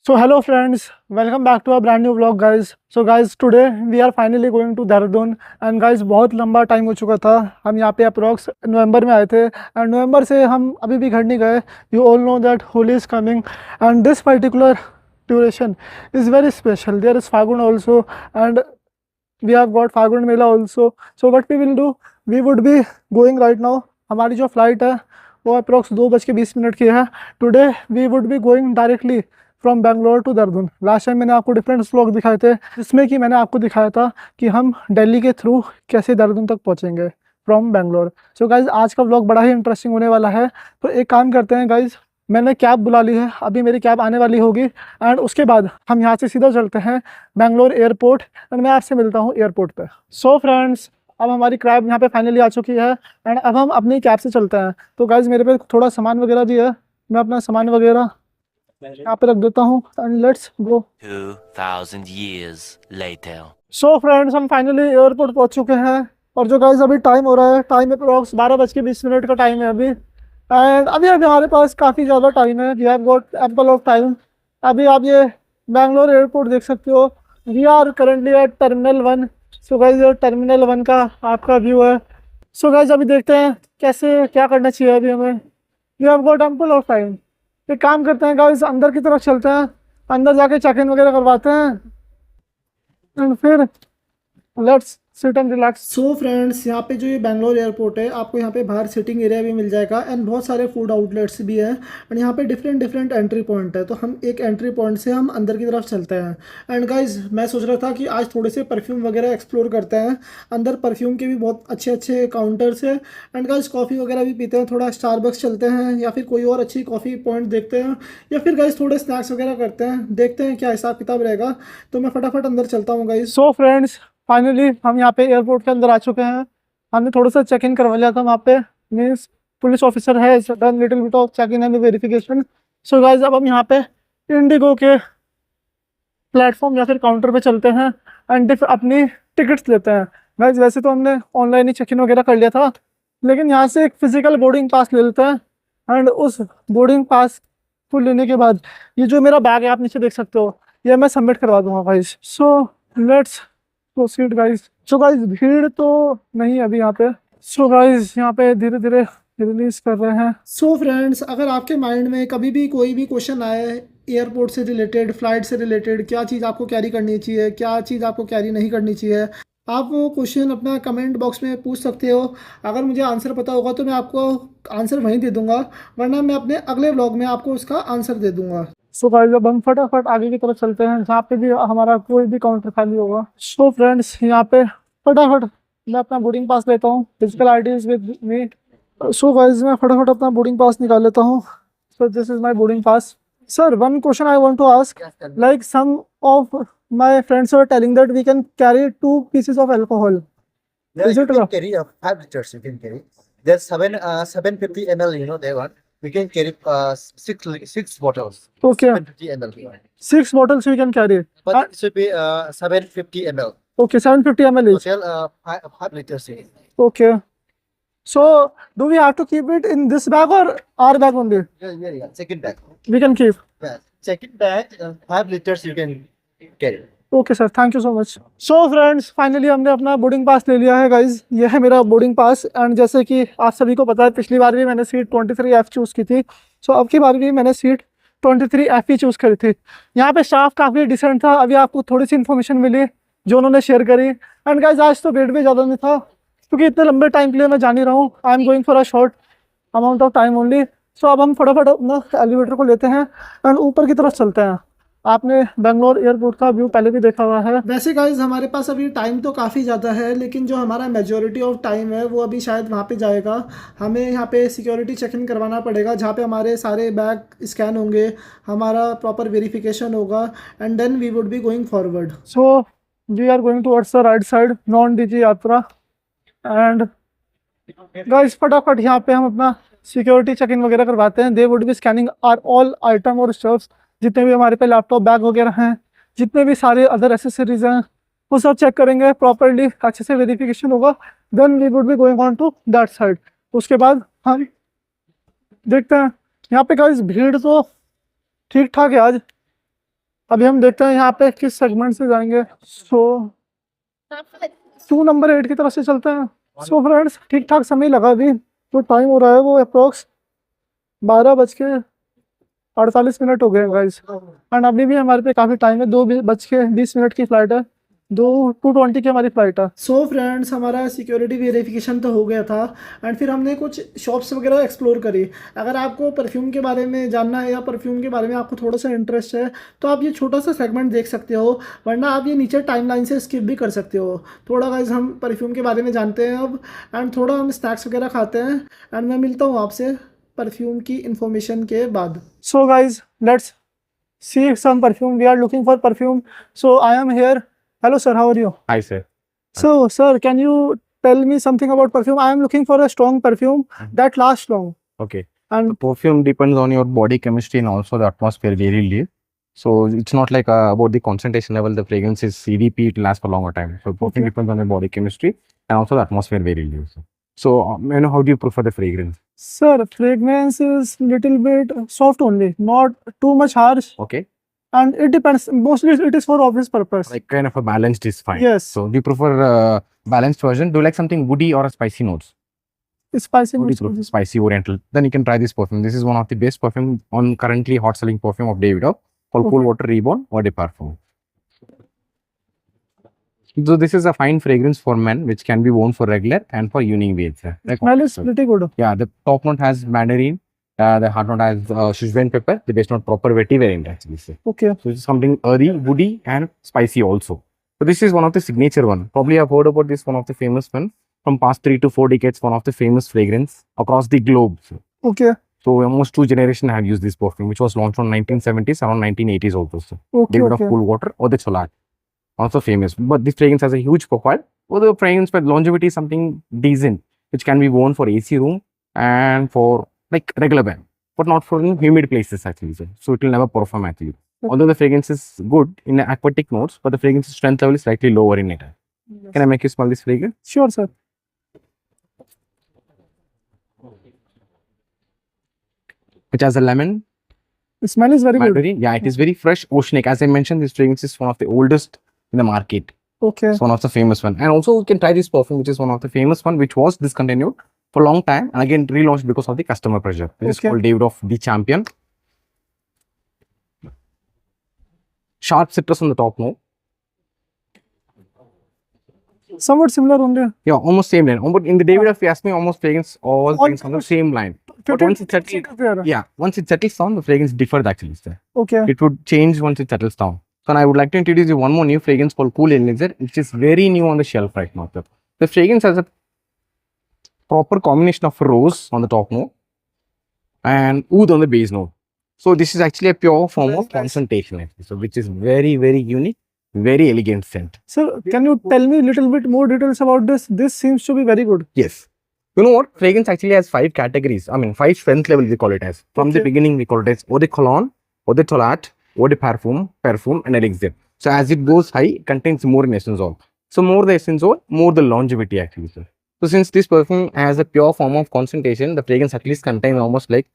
So hello friends, welcome back to a brand new vlog guys. So guys today we are finally going to Dehradun and guys बहुत लंबा time हो चुका था. हम यहाँ पे अप्रॉक्स नवंबर में आए थे and नवंबर से हम अभी भी घर नहीं गए. You all know that Holi is coming and this particular duration is very special. There is Fagun also and we have got Fagun Mela also. So what we will do, we would be going right now. हमारी जो flight है वो approx 2:20 की है. Today we would be going directly from Bangalore to Dehradun. Last time मैंने आपको different vlog दिखाए थे जिसमें कि मैंने आपको दिखाया था कि हम दिल्ली के थ्रू कैसे देहरादून तक पहुंचेंगे फ्रॉम बेंगलोर. सो गाइज आज का व्लॉग बड़ा ही इंटरेस्टिंग होने वाला है. तो एक काम करते हैं गाइज, मैंने कैब बुला ली है, अभी मेरी कैब आने वाली होगी एंड उसके बाद हम यहाँ से सीधा चलते हैं बेंगलोर एयरपोर्ट एंड मैं आपसे मिलता हूँ एयरपोर्ट पे. सो फ्रेंड्स अब हमारी कैब यहाँ पे फाइनली आ चुकी है एंड अब हम अपनी कैब से चलते हैं. तो गाइज मेरे पे थोड़ा सामान वगैरह भी है, मैं अपना सामान वगैरह यहाँ पे रख देता हूँ and let's go. 2000 years later. So friends हम फाइनली एयरपोर्ट पहुँच चुके हैं और जो गाइज अभी टाइम हो रहा है, टाइम अप्रॉक्स 12:20 का टाइम है अभी एंड अभी हमारे पास काफ़ी ज़्यादा टाइम है. We have got ample of time. अभी आप ये बेंगलोर एयरपोर्ट देख सकते हो. We are currently at terminal 1. So guys ये टर्मिनल 1 का आपका व्यू है. सो गाइज अभी देखते हैं कैसे क्या करना चाहिए अभी हमें. We have got ample of time. एक काम करते हैं गाइस, अंदर की तरफ चलते हैं, अंदर जाके चेक इन वगैरह करवाते हैं एंड फिर let's sit and relax. So friends यहाँ पे जो ये बेंगलोर एयरपोर्ट है, आपको यहाँ पे बाहर सिटिंग एरिया भी मिल जाएगा एंड बहुत सारे फूड आउटलेट्स भी हैं एंड यहाँ पे डिफरेंट एंट्री पॉइंट है. तो हम एक एंट्री पॉइंट से हम अंदर की तरफ चलते हैं एंड गाइज मैं सोच रहा था कि आज थोड़े से परफ्यूम वगैरह एक्सप्लोर करते हैं. अंदर परफ्यूम के भी बहुत अच्छे अच्छे काउंटर्स है एंड गाइज कॉफ़ी वगैरह भी पीते हैं. थोड़ा स्टारबक्स चलते हैं या फिर कोई और अच्छी कॉफ़ी पॉइंट देखते हैं या फिर गाइज थोड़े स्नैक्स वगैरह करते हैं. देखते हैं क्या हिसाब किताब रहेगा. तो मैं फटाफट अंदर चलता हूँ गाइज. सो फ्रेंड्स फाइनली हम यहाँ पे एयरपोर्ट के अंदर आ चुके हैं. हमने थोड़ा सा चेक इन करवा लिया था वहाँ पे, मीन्स पुलिस ऑफिसर है, done little bit of check in and verification. So guys अब हम यहाँ पे इंडिगो के प्लेटफॉर्म या फिर काउंटर पे चलते हैं एंड अपनी टिकट्स लेते हैं. गाइज वैसे तो हमने ऑनलाइन ही चेक इन वगैरह कर लिया था, लेकिन यहाँ से एक फिजिकल बोर्डिंग पास ले लेते हैं एंड उस बोर्डिंग पास को लेने के बाद ये जो मेरा बैग है आप नीचे देख सकते हो, ये मैं सबमिट करवा दूंगा guys. So let's proceed guys. So guys भीड़ तो नहीं अभी यहाँ पे. सो गाइज यहाँ पे धीरे धीरे रिलीज कर रहे हैं. सो फ्रेंड्स अगर आपके माइंड में कभी भी कोई भी क्वेश्चन आए एयरपोर्ट से रिलेटेड, फ्लाइट से रिलेटेड, क्या चीज़ आपको कैरी करनी चाहिए, क्या चीज़ आपको कैरी नहीं करनी चाहिए, आप वो क्वेश्चन अपना कमेंट बॉक्स में पूछ सकते हो. अगर मुझे आंसर पता होगा तो मैं आपको आंसर वहीं दे दूंगा, वरना मैं अपने अगले व्लॉग में आपको उसका आंसर दे दूंगा. सो गाइस अब हम फटाफट आगे की तरफ चलते हैं जहाँ पे भी हमारा कोई भी काउंटर खाली होगा. सो फ्रेंड्स यहाँ पे फटाफट मैं अपना बोर्डिंग पास लेता हूँ. Physical ID is with me. So guys मैं फटाफट अपना बोर्डिंग पास निकाल लेता हूँ. So this is my boarding pass. Sir, one question I want to ask, like some of my friends were telling that we can carry 2 pieces of alcohol. Yeah, Is you it can enough? carry 5 liters. You can carry. There's 750 ml. You know that one. We can carry six bottles. Okay, 750 ml. 6 bottles we can carry. But it should be 750 ml. Okay, 750 ml each. Total 5 liters. Okay. So, do we have to keep it in this bag or our bag only? Yeah. Second bag. We can keep. Yeah. Second bag 5 liters you can carry. Okay sir, thank you so much. So friends finally हमने अपना boarding pass ले लिया है guys. ये है मेरा boarding pass and जैसे कि आप सभी को पता है पिछली बार भी मैंने सीट 23F चूज़ की थी. सो अब की बार भी मैंने सीट 23F ही चूज़ करी थी. यहाँ पे स्टाफ काफ़ी डिसेंट था. अभी आपको थोड़ी सी इन्फॉर्मेशन मिली जो उन्होंने शेयर करी एंड गाइज आज तो वेट भी ज़्यादा नहीं था क्योंकि इतने लंबे टाइम के लिए मैं जा नहीं रहा हूँ. I am going for a short amount of time only. So अब हम फटाफट अपना एलिवेटर को लेते हैं एंड ऊपर की तरफ चलते हैं. आपने बेंगलोर एयरपोर्ट का व्यू पहले भी देखा हुआ है. वैसे गाइज हमारे पास अभी टाइम तो काफ़ी ज़्यादा है, लेकिन जो हमारा मेजॉरिटी ऑफ टाइम है वो अभी शायद वहाँ पे जाएगा. हमें यहाँ पे सिक्योरिटी चेक इन करवाना पड़ेगा जहाँ पे हमारे सारे बैग स्कैन होंगे, हमारा प्रॉपर वेरिफिकेशन होगा and then we would be going forward. So we are going towards the right side, non DigiYatra. And guys फटाफट यहाँ पे हम अपना सिक्योरिटी चेक इन वगैरह करवाते हैं. They would be scanning our all item और स्टफ्स, जितने भी हमारे पे लैपटॉप बैग वगैरह हैं, जितने भी सारे अदर एसेसरीज हैं वो सब चेक करेंगे प्रॉपरली, अच्छे से वेरिफिकेशन होगा. Then we would be going on to that side. उसके बाद हम देखते हैं. यहाँ पे गाइस भीड़ तो ठीक ठाक है आज, अभी हम देखते हैं यहाँ पे किस सेगमेंट से जाएंगे। सो 2 नंबर 8 की तरफ से चलते हैं। सो फ्रेंड्स ठीक ठाक समय लगा अभी, जो टाइम हो रहा है वो अप्रोक्स 12:48 हो गए गाइस। एंड अभी भी हमारे पे काफ़ी टाइम है, 2:20 की फ़्लाइट है, 2:20 की हमारी फ़्लाइट है। सो फ्रेंड्स हमारा सिक्योरिटी वेरिफिकेशन तो हो गया था एंड फिर हमने कुछ शॉप्स वगैरह एक्सप्लोर करी। अगर आपको परफ्यूम के बारे में जानना है या परफ्यूम के बारे में आपको थोड़ा सा इंटरेस्ट है तो आप ये छोटा सा सेगमेंट देख सकते हो, वरना आप ये नीचे टाइमलाइन से स्किप भी कर सकते हो। थोड़ा गाइस हम परफ्यूम के बारे में जानते हैं अब, एंड थोड़ा हम स्नैक्स वगैरह खाते हैं, एंड मैं मिलता हूँ आपसे परफ्यूम की इंफॉर्मेशन के बाद। So guys let's see some perfume. We are looking for perfume. So I am here. Hello sir, how are you? Hi, sir. So sir, can you tell me something about perfume? I am looking for a strong perfume that lasts long. Okay. And The perfume depends on your body chemistry and also the atmosphere where you live. So it's not like about the concentration level. The fragrance is CDP. It lasts for longer time. So perfume Okay. depends on the body chemistry and also the atmosphere where you live. So you know, how do you prefer the fragrance? sir, fragrance is little bit soft only, not too much harsh. Okay. And it depends. Mostly it is for office purpose. Like kind of a balanced is fine. Yes. So do you prefer balanced version? Do you like something woody or spicy notes? Spicy Woody notes. prefer spicy oriental. Then you can try this perfume. This is one of the best perfume on currently hot selling perfume of Davidoff called Cool Okay. Water Reborn Eau de Parfum. So this is a fine fragrance for men, which can be worn for regular and for evening wears. Like, Smell is pretty good. yeah, the top note has mandarin, the heart note has Sichuan pepper, the base note proper vetiver variant actually. Okay. So it's something earthy, woody, and spicy also. So this is one of the signature one. Probably I've heard about this, one of the famous one from past 3 to 4 decades, one of the famous fragrance across the globe. Okay. So almost 2 generations have used this perfume, which was launched from 1970s, around 1980s also. So Okay. Davidoff Okay. Cool Water or the Cholat. Also famous, but this fragrance has a huge profile. Although fragrance but longevity is something decent, which can be worn for AC room and for like regular wear, but not for humid places actually. So it will never perform actually. Although the fragrance is good in the aquatic notes, but the fragrance strength level is slightly lower in it. Can I make you smell this fragrance? Sure, sir. Which has a lemon, The smell is very good. mandarin. Yeah, it is very fresh, oceanic. As I mentioned, this fragrance is one of the oldest in the market. Okay. It's one of the famous one. And also you can try this perfume, which is one of the famous one, which was discontinued for a long time and again relaunched because of the customer pressure. It is Okay. called Davidoff The Champion. Sharp citrus on the top note. Somewhat similar only. Yeah, almost same line. But in the Davidoff, if you ask me, almost fragrance all All fragrance on the same line. But once it settles, yeah, once it settles down, the fragrance differs actually. Sir. Okay. It would change once it settles down. So now I would like to introduce you one more new fragrance called Cool Elixir, which is very new on the shelf right now. Sir. The fragrance has a proper combination of rose on the top note and oud on the base note. So this is actually a pure form of concentration, actually. So which is very, very unique, very elegant scent. Sir, can you tell me a little bit more details about this? This seems to be very good. Yes. You know what? Fragrance actually has 5 categories. I mean, 5 strength levels we call it as. From the Okay. beginning, we call it as eau de cologne, eau de toilette, eau de parfum, perfume, and elixir. So as it goes high, it contains more in essence oil. So more the essence oil, more the longevity actually, sir. So since this perfume has a pure form of concentration, the fragrance at least contains almost like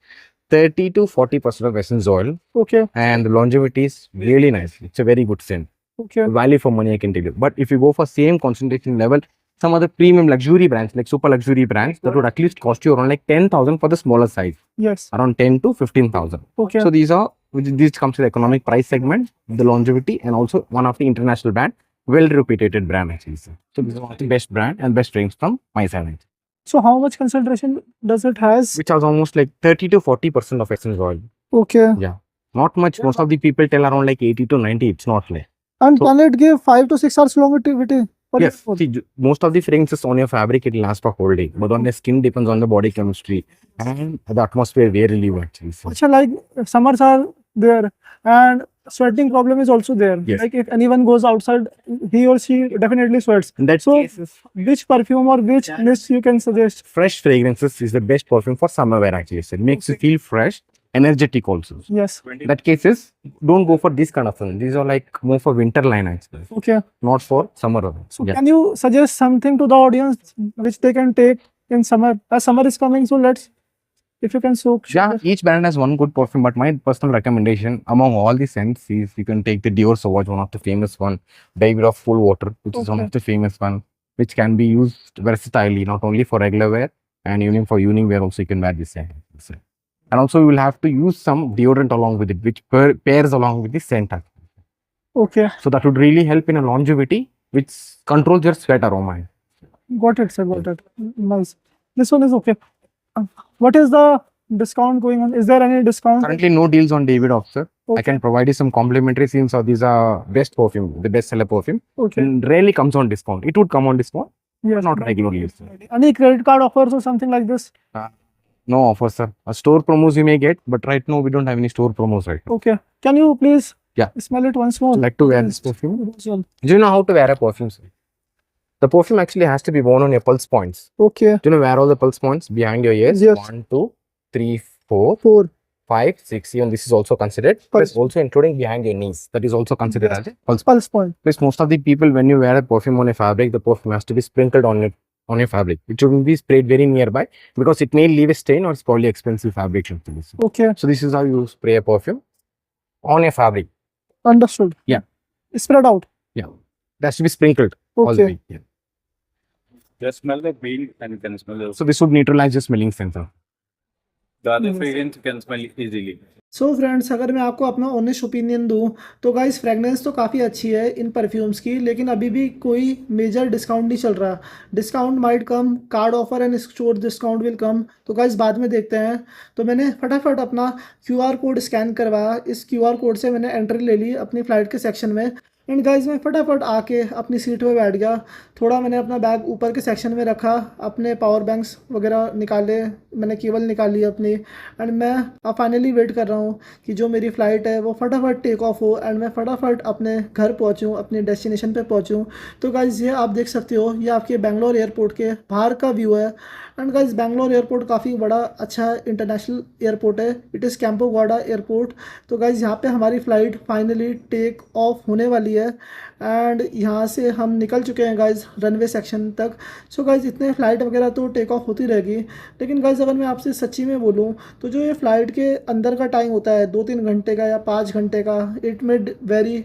30 to 40% of essence oil, Okay. and the longevity is really nice. It's a very good scent. Okay. Value for money, I can tell you. But if you go for same concentration level, some other premium luxury brands like super luxury brands that would at least cost you around like 10,000 for the smaller size, Yes. around 10 to 15,000. Okay. So these are this comes with economic price segment, the longevity, and also one of the international brand, well reputed brand actually. Sir. So this is one of the best brand and best range from my side, So how much concentration does it has? which has almost like 30 to 40% of essence oil. Okay. Yeah, not much. Most of the people tell around like 80 to 90. It's not like. And So- can it give 5 to 6 hours longevity? Or Yes, more? see, most of the fragrances on your fabric it lasts for whole day, but on the skin depends on the body chemistry and the atmosphere where you live actually. So, Acha, like summers are there and sweating problem is also there. Yes. Like if anyone goes outside, he or she definitely sweats. in that So- case, Which perfume or which mist you can suggest? fresh fragrances is the best perfume for summer wear actually. So it makes you feel fresh, energetic also. Yes. In that cases, don't go for this kind of thing. These are like more for winter line actually, Okay. not for summer. So Yeah. can you suggest something to the audience which they can take in summer? As summer is coming, so let's If you can soak. Yeah, each brand has one good perfume, but my personal recommendation among all the scents is you can take the Dior Sauvage, one of the famous one, David of Full Water, which is one Okay. of the famous one, which can be used versatilely, not only for regular wear and even for evening wear also you can wear the same. And also you will have to use some deodorant along with it, which pairs along with the scent. Okay, So that would really help in a longevity, which controls your sweat aroma. got it, sir. Got it. Nice. This one is okay. What is the discount going on? Is there any discount? Currently no deals on David Off, sir. I Okay. can provide you some complimentary since these are best perfume, the best seller perfume. Okay. And rarely comes on discount. It would come on discount, Yes. not regularly. Sir. Any credit card offers or something like this? No offer, sir. A store promos you may get, but right now we don't have any store promos right now. Okay. Can you please Yeah. smell it once more? Like to wear this perfume? Rosal. Do you know how to wear a perfume, sir? The perfume actually has to be worn on your pulse points. Okay. Do you know where all the pulse points? Behind your ears. Yes. 1, 2, 3, 4, 4. 5, 6, even this is also considered. Pulse. Plus also including behind your knees. That is also considered as a pulse. Pulse point. Plus most of the people, when you wear a perfume on a fabric, the perfume has to be sprinkled on your fabric. It shouldn't be sprayed very nearby because it may leave a stain or it's probably expensive fabric. Okay. So this is how you spray a perfume on a fabric. Understood. Yeah. Spread out. Yeah. It has to be sprinkled all the Okay. way. Yeah. Just smell the green and you can smell the, So this would neutralize the smelling sensor. the other Yes. fragrance you can smell easily. So friends, अगर मैं आपको अपना honest opinion दूं तो guys fragrance तो काफ़ी अच्छी है इन परफ्यूम्स की, लेकिन अभी भी कोई मेजर डिस्काउंट नहीं चल रहा. Discount might come, card offer and store discount will come, तो गाइस बाद में देखते हैं. तो मैंने फटाफट अपना QR कोड स्कैन करवाया. इस QR कोड से मैंने एंट्री ले ली अपनी फ़्लाइट के सेक्शन में. एंड गाइस मैं फटाफट आके अपनी सीट पे बैठ गया. थोड़ा मैंने अपना बैग ऊपर के सेक्शन में रखा, अपने पावर बैंक्स वगैरह निकाले, मैंने केबल निकाली अपनी. एंड मैं अब फाइनली वेट कर रहा हूँ कि जो मेरी फ़्लाइट है वो फटाफट टेक ऑफ हो एंड मैं फटाफट अपने घर पहुँचूँ, अपने डेस्टिनेशन पे पहुँचूँ. तो गाइस ये आप देख सकते हो, ये आपके बेंगलोर एयरपोर्ट के बाहर का व्यू है. एंड गाइस बेंगलोर एयरपोर्ट काफ़ी बड़ा अच्छा इंटरनेशनल एयरपोर्ट है. It is Kempegowda airport. तो गाइस यहाँ पे हमारी फ़्लाइट फाइनली टेक ऑफ होने वाली है एंड यहाँ से हम निकल चुके हैं गाइस रनवे सेक्शन तक. सो गाइस इतने फ़्लाइट वगैरह तो टेक ऑफ होती रहेगी, लेकिन गाइस अगर मैं आपसे सच्ची में बोलूँ तो जो ये फ़्लाइट के अंदर का टाइम होता है 2-3 घंटे का या 5 घंटे का, it may vary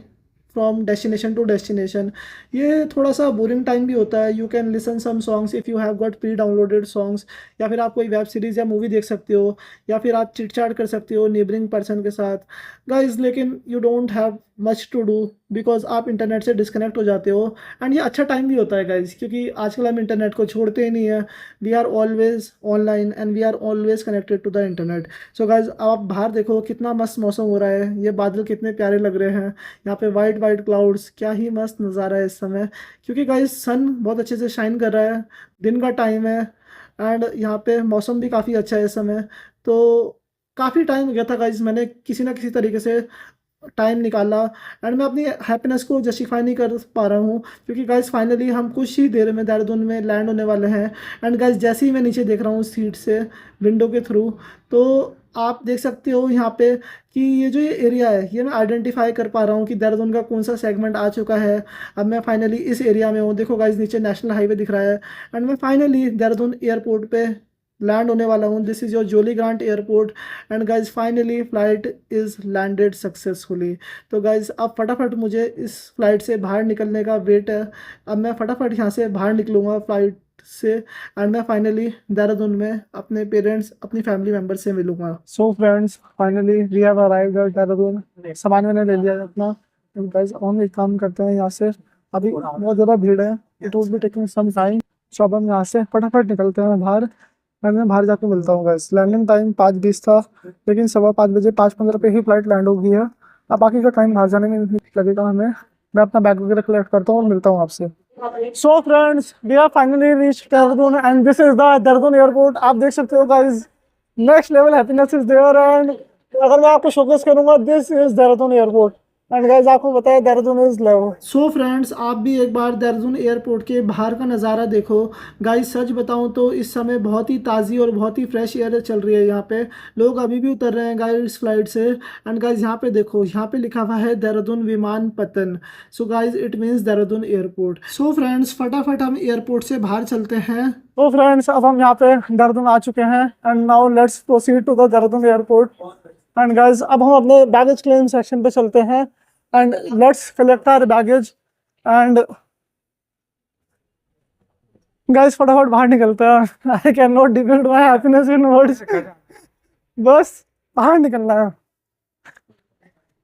from destination to destination. ये थोड़ा सा बोरिंग टाइम भी होता है. You can listen some songs if you have got pre downloaded songs, या फिर आप कोई वेब सीरीज़ या मूवी देख सकते हो, या फिर आप चिट चैट कर सकते हो नेबरिंग पर्सन के साथ गाइज. लेकिन you don't have much to do because आप इंटरनेट से डिस्कनेक्ट हो जाते हो. एंड ये अच्छा टाइम भी होता है गाइज, क्योंकि आजकल हम इंटरनेट को छोड़ते ही नहीं है. We are always online and we are always connected to the internet. So guys आप बाहर देखो कितना मस्त मौसम हो रहा है, ये बादल कितने प्यारे लग रहे हैं, यहाँ पे वाइट वाइट क्लाउड्स, क्या ही मस्त नज़ारा है इस समय. क्योंकि गाइज सन बहुत अच्छे से शाइन कर रहा है, दिन का टाइम है एंड यहाँ पे मौसम भी काफ़ी अच्छा है इस समय. तो काफ़ी टाइम हो गया था गाइज, मैंने किसी ना किसी तरीके से टाइम निकाला एंड मैं अपनी हैप्पीनेस को जस्टिफाई नहीं कर पा रहा हूँ, क्योंकि गाइज फाइनली हम कुछ ही देर में देहरादून में लैंड होने वाले हैं. एंड गाइज जैसे ही मैं नीचे देख रहा हूँ सीट से विंडो के थ्रू, तो आप देख सकते हो यहाँ पे कि ये एरिया है, ये मैं आइडेंटिफाई कर पा रहा हूँ कि देहरादून का कौन सा सेगमेंट आ चुका है. अब मैं फाइनली इस एरिया में हूँ. देखो गाइज नीचे नेशनल हाईवे दिख रहा है एंड मैं फाइनली देहरादून एयरपोर्ट पे लैंड होने वाला हूँ. This is your Jolly Grant airport and guys finally flight is landed successfully. तो गाइज अब फटाफट मुझे इस फ्लाइट से बाहर निकलने का वेट है. अब मैं फटाफट यहाँ से बाहर निकलूँगा फ्लाइट से एंड मैं फाइनली देहरादून में अपने पेरेंट्स, अपनी फैमिली मेम्बर से मिलूँगा. So friends finally we have arrived at Dehradun. सामान मैंने ले लिया अपना. गाइज हम एक काम करते हैं, यहाँ से अभी बहुत ज़्यादा भीड़ है, it will be taking some time. So अब हम यहाँ से फटाफट निकलते हैं बाहर. मैं बाहर जाके मिलता हूँ गाइस. लैंडिंग टाइम 5:20 था, लेकिन 5:15 बजे 5:15 पे ही फ्लाइट लैंड हो गई है. अब बाकी का टाइम बाहर जाने में लगेगा हमें. मैं अपना बैग वगैरह कलेक्ट करता हूँ और मिलता हूँ आपसे. So friends we are finally reach Dehradun and this is the Dehradun airport. आप देख सकते हो guys, next level happiness is there. And अगर मैं आपको शोकेस करूँगा, this is Dehradun airport. And guys आपको बताया Dehradun is love. So friends, आप भी एक बार देहरादून एयरपोर्ट के बाहर का नज़ारा देखो। गाइस सच बताऊं तो इस समय बहुत ही ताज़ी और बहुत ही फ्रेश एयर चल रही है यहाँ पे। लोग अभी भी उतर रहे हैं गाइस फ्लाइट से। एंड गाइस यहाँ पे देखो, यहाँ पे लिखा हुआ है देहरादून विमानपत्तन। So guys it means Dehradun airport. So friends, फटाफट हम एयरपोर्ट से बाहर चलते हैं। तो फ्रेंड्स, अब हम यहाँ पे देहरादून आ चुके हैं and now let's proceed to the Dehradun airport. And guys अब हम अपने बैगेज क्लेम सेक्शन पे चलते हैं and let's collect our baggage. And guys फटाफट बाहर निकलते हैं। I can not depend my happiness in words. बस बाहर निकलना है।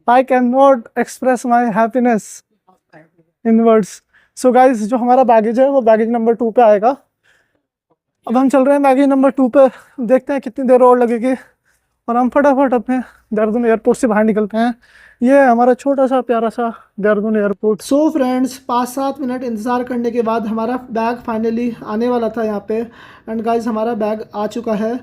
I can not express my happiness in words. So guys जो हमारा बैगेज है वो बैगेज नंबर 2 पे आएगा। अब हम चल रहे हैं बैगेज नंबर 2 पे, देखते हैं कितनी देर और लगेगी और हम फटाफट अपने देहरादून एयरपोर्ट से बाहर निकलते हैं। ये है हमारा छोटा सा प्यारा सा Dehradun airport. So friends, 5-7 minute इंतज़ार करने के बाद हमारा बैग फाइनली आने वाला था यहाँ पे। एंड गाइज हमारा बैग आ चुका है।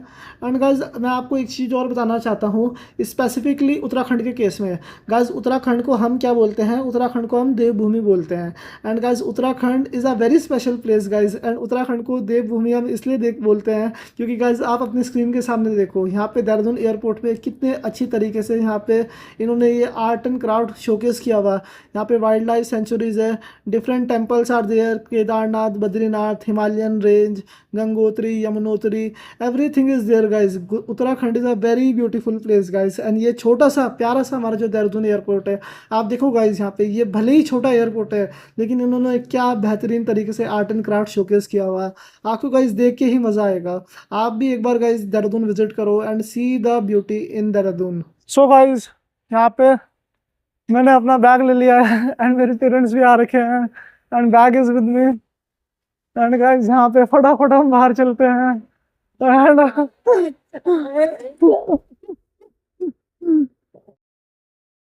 एंड गाइज मैं आपको एक चीज़ और बताना चाहता हूँ स्पेसिफिकली उत्तराखंड के केस में। गाइज उत्तराखंड को हम क्या बोलते हैं? उत्तराखंड को हम देवभूमि बोलते हैं। And guys Uttarakhand is a very special place guys. And Uttarakhand को देवभूमि हम इसलिए बोलते हैं क्योंकि गाइज आप अपनी स्क्रीन के सामने देखो, यहाँ पे देहरादून एयरपोर्ट पे कितने अच्छी तरीके से यहाँ पे इन्होंने ये आर्ट एंड क्राफ्ट शोकेस किया हुआ। यहाँ पे वाइल्ड लाइफ सेंचुरीज है, different temples are there, Kedarnath, Badrinath, Himalayan range, Gangotri, Yamunotri, everything is there guys. Uttarakhand is a very beautiful place guys. एंड ये छोटा सा प्यारा सा हमारा जो देहरादून एयरपोर्ट है, आप देखो गाइज यहाँ पे, ये भले ही छोटा एयरपोर्ट है लेकिन इन्होंने क्या बेहतरीन तरीके से आर्ट एंड क्राफ्ट शोकेस किया हुआ है। आपको गाइज देख के ही मज़ा आएगा। आप भी एक बार गाइज देहरादून विजिट करो and see the beauty in Dehradun. So guys यहाँ पे मैंने अपना बैग ले लिया है एंड मेरे पेरेंट्स भी आ रखे हैं and bag is with me. And guys यहाँ पे फटाफट हम बाहर चलते हैं। एंड